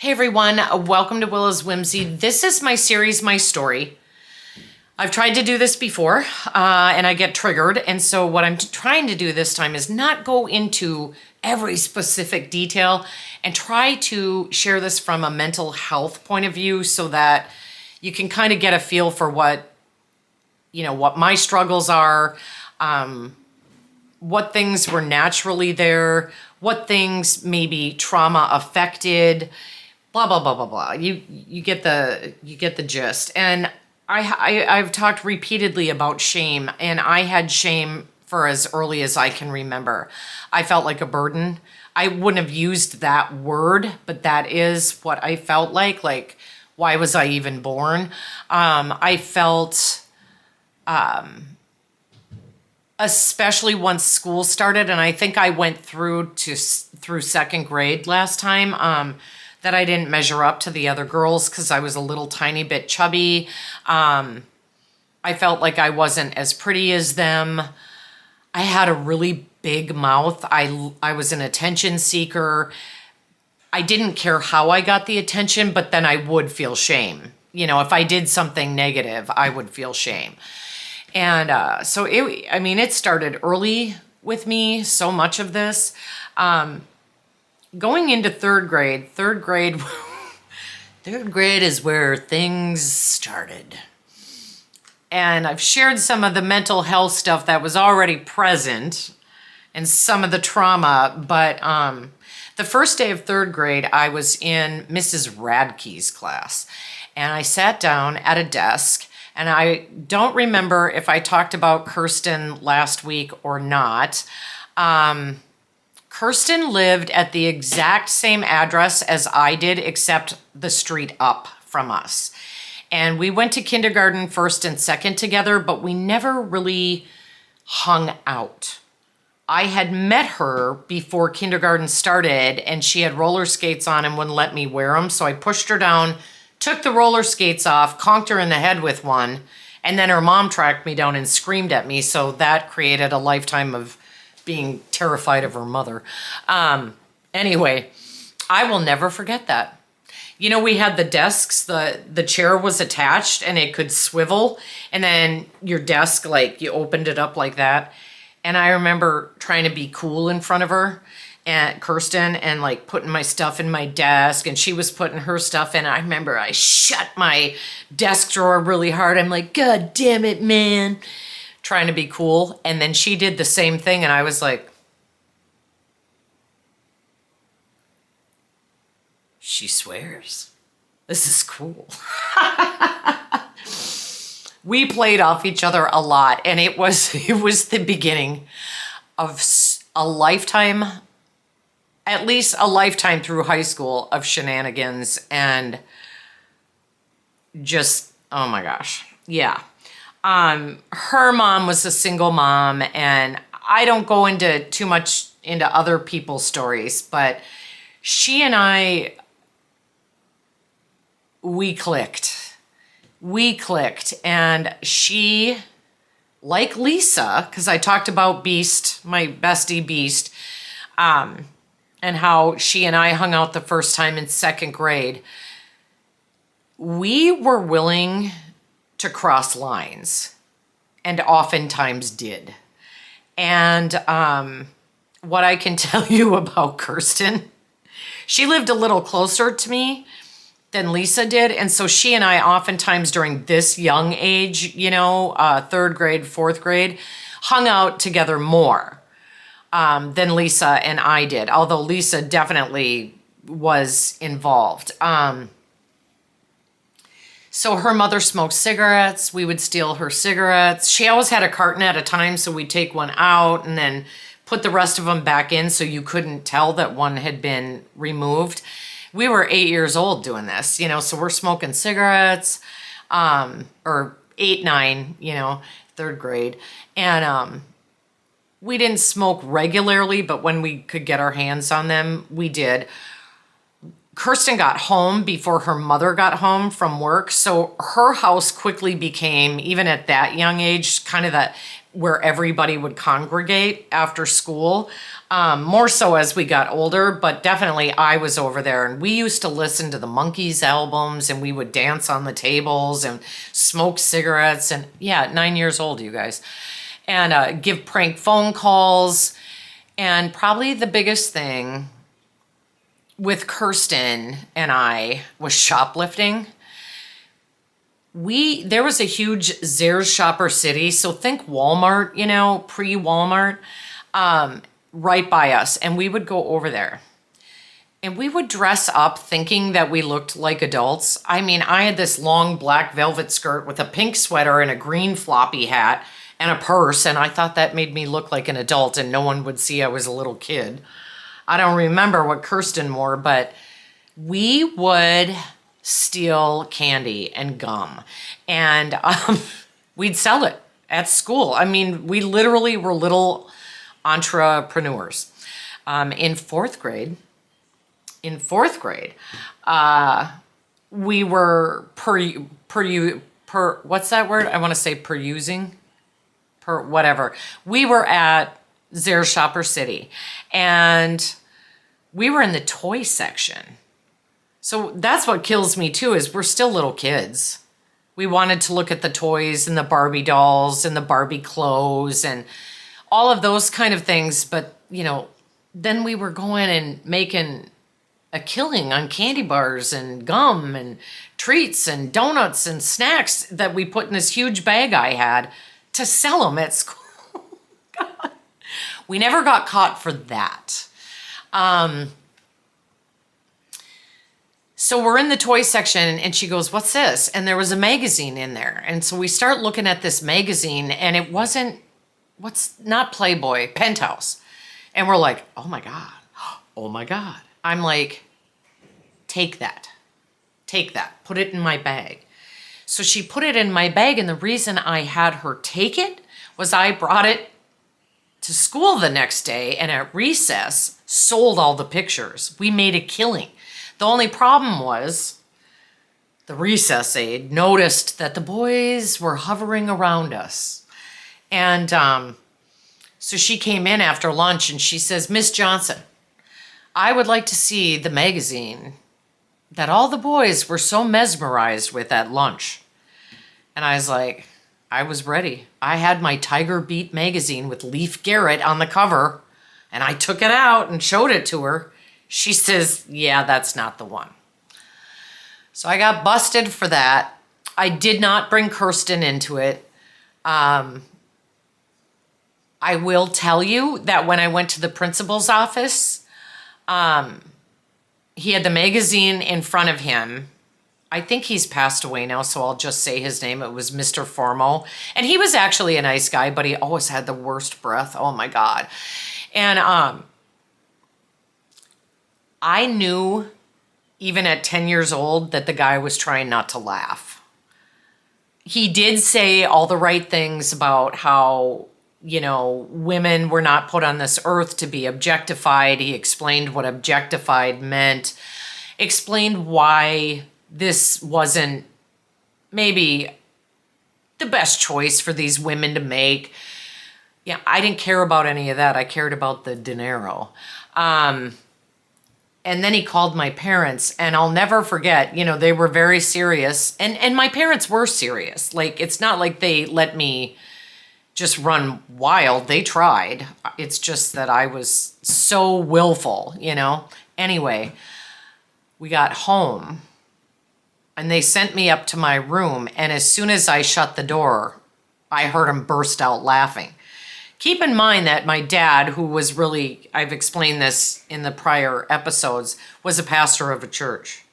Hey everyone, welcome to Willa's Whimsy. This is my series, My Story. I've tried to do this before and I get triggered. And so what I'm trying to do this time is not go into every specific detail and try to share this from a mental health point of view so that you can kind of get a feel for what my struggles are, what things were naturally there, what things maybe trauma affected, blah, blah, blah, blah, blah. You get the gist. And I've talked repeatedly about shame, and I had shame for as early as I can remember. I felt like a burden. I wouldn't have used that word, but that is what I felt like. Like, why was I even born? I felt, especially once school started, and I think I went through second grade last time, that I didn't measure up to the other girls because I was a little tiny bit chubby. I felt like I wasn't as pretty as them. I had a really big mouth. I was an attention seeker. I didn't care how I got the attention, but then I would feel shame. If I did something negative, I would feel shame. And so it started early with me, so much of this. Going into third grade is where things started. And I've shared some of the mental health stuff that was already present and some of the trauma, but the first day of third grade, I was in Mrs. Radke's class, and I sat down at a desk, and I don't remember if I talked about Kirsten last week or not. Kirsten lived at the exact same address as I did, except the street up from us. And we went to kindergarten first and second together, but we never really hung out. I had met her before kindergarten started, and she had roller skates on and wouldn't let me wear them. So I pushed her down, took the roller skates off, conked her in the head with one, and then her mom tracked me down and screamed at me. So that created a lifetime of being terrified of her mother. Anyway, I will never forget that. We had the desks, the chair was attached and it could swivel, and then your desk, like, you opened it up like that. And I remember trying to be cool in front of her and Kirsten and like putting my stuff in my desk, and she was putting her stuff in. I remember I shut my desk drawer really hard. I'm like, God damn it, man. Trying to be cool. And then she did the same thing, and I was like, she swears. This is cool. We played off each other a lot, and it was the beginning of a lifetime, at least a lifetime through high school, of shenanigans and just, oh my gosh. Yeah. Her mom was a single mom, and I don't go into too much into other people's stories, but she and I, we clicked, and she, like Lisa, because I talked about Beast, my bestie Beast, and how she and I hung out the first time in second grade. We were willing to cross lines, and oftentimes did. And what I can tell you about Kirsten, she lived a little closer to me than Lisa did, and so she and I oftentimes during this young age, third grade, fourth grade, hung out together more than Lisa and I did, although Lisa definitely was involved. So her mother smoked cigarettes. We would steal her cigarettes. She always had a carton at a time, so we'd take one out and then put the rest of them back in so you couldn't tell that one had been removed. We were 8 years old doing this, so we're smoking cigarettes, or 8, 9, third grade. And we didn't smoke regularly, but when we could get our hands on them, we did. Kirsten got home before her mother got home from work, so her house quickly became, even at that young age, kind of where everybody would congregate after school. More so as we got older, but definitely I was over there, and we used to listen to the Monkees albums, and we would dance on the tables and smoke cigarettes, and yeah, at 9 years old, you guys, and give prank phone calls. And probably the biggest thing with Kirsten and I was shoplifting. There was a huge Zehrs Shopper City, so think Walmart, pre-Walmart, right by us, and we would go over there. And we would dress up thinking that we looked like adults. I mean, I had this long black velvet skirt with a pink sweater and a green floppy hat and a purse, and I thought that made me look like an adult and no one would see I was a little kid. I don't remember what Kirsten wore, but we would steal candy and gum, and we'd sell it at school. I mean, we literally were little entrepreneurs. In fourth grade, we were what's that word? I want to say perusing, whatever. We were at Zehrs Shopper City, and we were in the toy section. So that's what kills me too, is we're still little kids. We wanted to look at the toys and the Barbie dolls and the Barbie clothes and all of those kind of things. But, then we were going and making a killing on candy bars and gum and treats and donuts and snacks that we put in this huge bag I had to sell them at school. God. We never got caught for that. So we're in the toy section, and she goes, "What's this?" And there was a magazine in there. And so we start looking at this magazine, and it wasn't, not Playboy, Penthouse. And we're like, oh my God. Oh my God. I'm like, take that, put it in my bag. So she put it in my bag, and the reason I had her take it was I brought it to school the next day, and at recess sold all the pictures. We made a killing. The only problem was the recess aide noticed that the boys were hovering around us. And so she came in after lunch, and she says, "Miss Johnson, I would like to see the magazine that all the boys were so mesmerized with at lunch." And I was like, I was ready. I had my Tiger Beat magazine with Leif Garrett on the cover, and I took it out and showed it to her. She says, "Yeah, that's not the one." So I got busted for that. I did not bring Kirsten into it. I will tell you that when I went to the principal's office, he had the magazine in front of him. I think he's passed away now, so I'll just say his name. It was Mr. Formo. And he was actually a nice guy, but he always had the worst breath. Oh my God. And I knew, even at 10 years old, that the guy was trying not to laugh. He did say all the right things about how, women were not put on this earth to be objectified. He explained what objectified meant, explained why this wasn't maybe the best choice for these women to make. Yeah, I didn't care about any of that. I cared about the dinero. And then he called my parents, and I'll never forget, they were very serious. And my parents were serious. Like, it's not like they let me just run wild. They tried. It's just that I was so willful, Anyway, we got home, and they sent me up to my room. And as soon as I shut the door, I heard him burst out laughing. Keep in mind that my dad, who was really, I've explained this in the prior episodes, was a pastor of a church.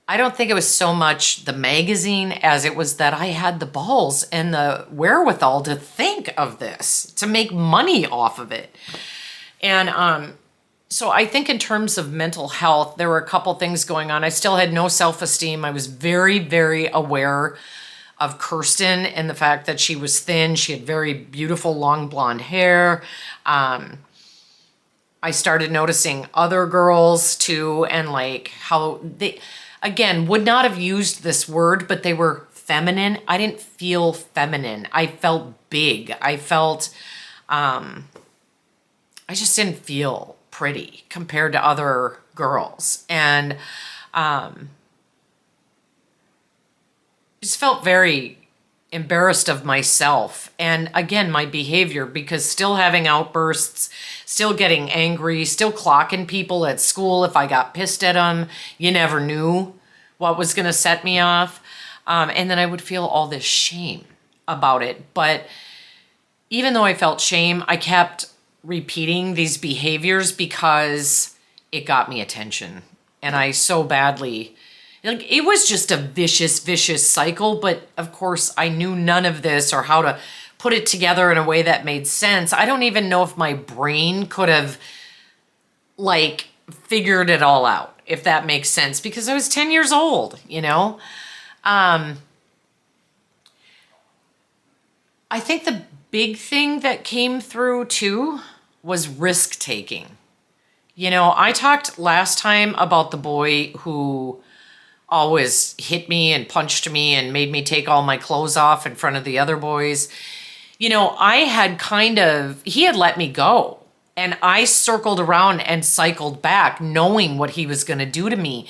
I don't think it was so much the magazine as it was that I had the balls and the wherewithal to think of this, to make money off of it. And so I think in terms of mental health, there were a couple things going on. I still had no self-esteem. I was very, very aware of Kirsten and the fact that she was thin. She had very beautiful long blonde hair. I started noticing other girls too, and like how they, again, would not have used this word, but they were feminine. I didn't feel feminine. I felt big. I felt, I just didn't feel pretty compared to other girls. And just felt very embarrassed of myself. And again, my behavior, because still having outbursts, still getting angry, still clocking people at school if I got pissed at them. You never knew what was going to set me off. And then I would feel all this shame about it. But even though I felt shame, I kept repeating these behaviors because it got me attention. And I so badly, like, it was just a vicious cycle. But of course, I knew none of this or how to put it together in a way that made sense. I don't even know if my brain could have, like, figured it all out, if that makes sense, because I was 10 years old, you know? I think the big thing that came through too was risk taking. You know, I talked last time about the boy who always hit me and punched me and made me take all my clothes off in front of the other boys. You know, I had he had let me go, and I circled around and cycled back knowing what he was going to do to me.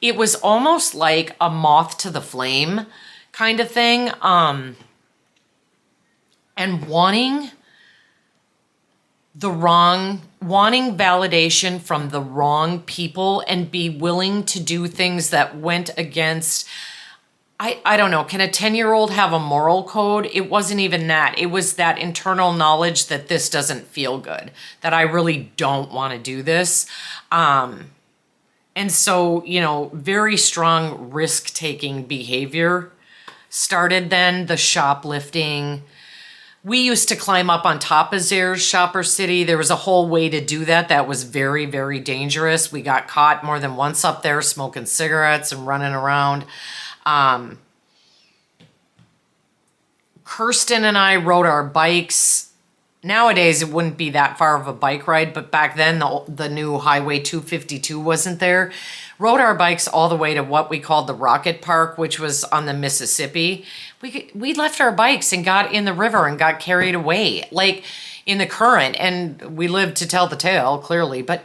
It was almost like a moth to the flame kind of thing. And wanting validation from the wrong people and be willing to do things that went against, I don't know, can a 10-year-old have a moral code? It wasn't even that. It was that internal knowledge that this doesn't feel good, that I really don't want to do this. And so, you know, very strong risk-taking behavior started then, the shoplifting. We used to climb up on top of Zare's Shopper City. There was a whole way to do that that was very, very dangerous. We got caught more than once up there smoking cigarettes and running around. Kirsten and I rode our bikes. Nowadays, it wouldn't be that far of a bike ride, but back then, the new Highway 252 wasn't there. Rode our bikes all the way to what we called the Rocket Park, which was on the Mississippi. We left our bikes and got in the river and got carried away, like in the current, and we lived to tell the tale, clearly, but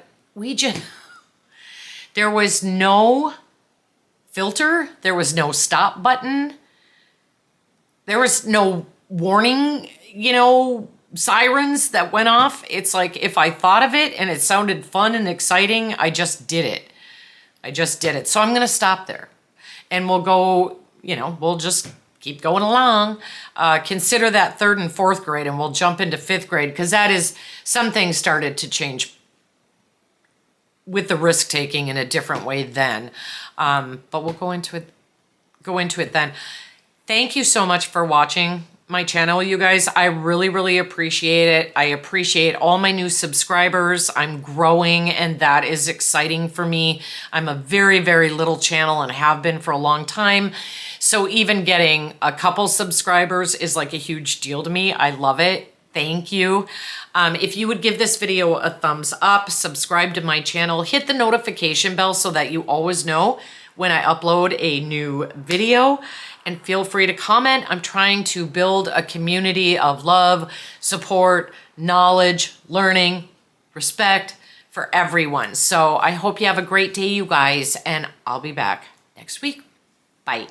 there was no filter, there was no stop button, there was no warning, you know, sirens that went off. It's like, if I thought of it and it sounded fun and exciting, I just did it. So I'm going to stop there, and we'll go, you know, we'll just keep going along. Consider that 3rd and 4th grade, and we'll jump into 5th grade, because some things started to change with the risk taking in a different way then. But we'll go into it then. Thank you so much for watching my channel, you guys. I really, really appreciate it. I appreciate all my new subscribers. I'm growing, and that is exciting for me. I'm a very, very little channel and have been for a long time. So even getting a couple subscribers is like a huge deal to me. I love it. Thank you. If you would give this video a thumbs up, subscribe to my channel, hit the notification bell so that you always know when I upload a new video. And feel free to comment. I'm trying to build a community of love, support, knowledge, learning, respect for everyone. So I hope you have a great day, you guys, and I'll be back next week. Bye.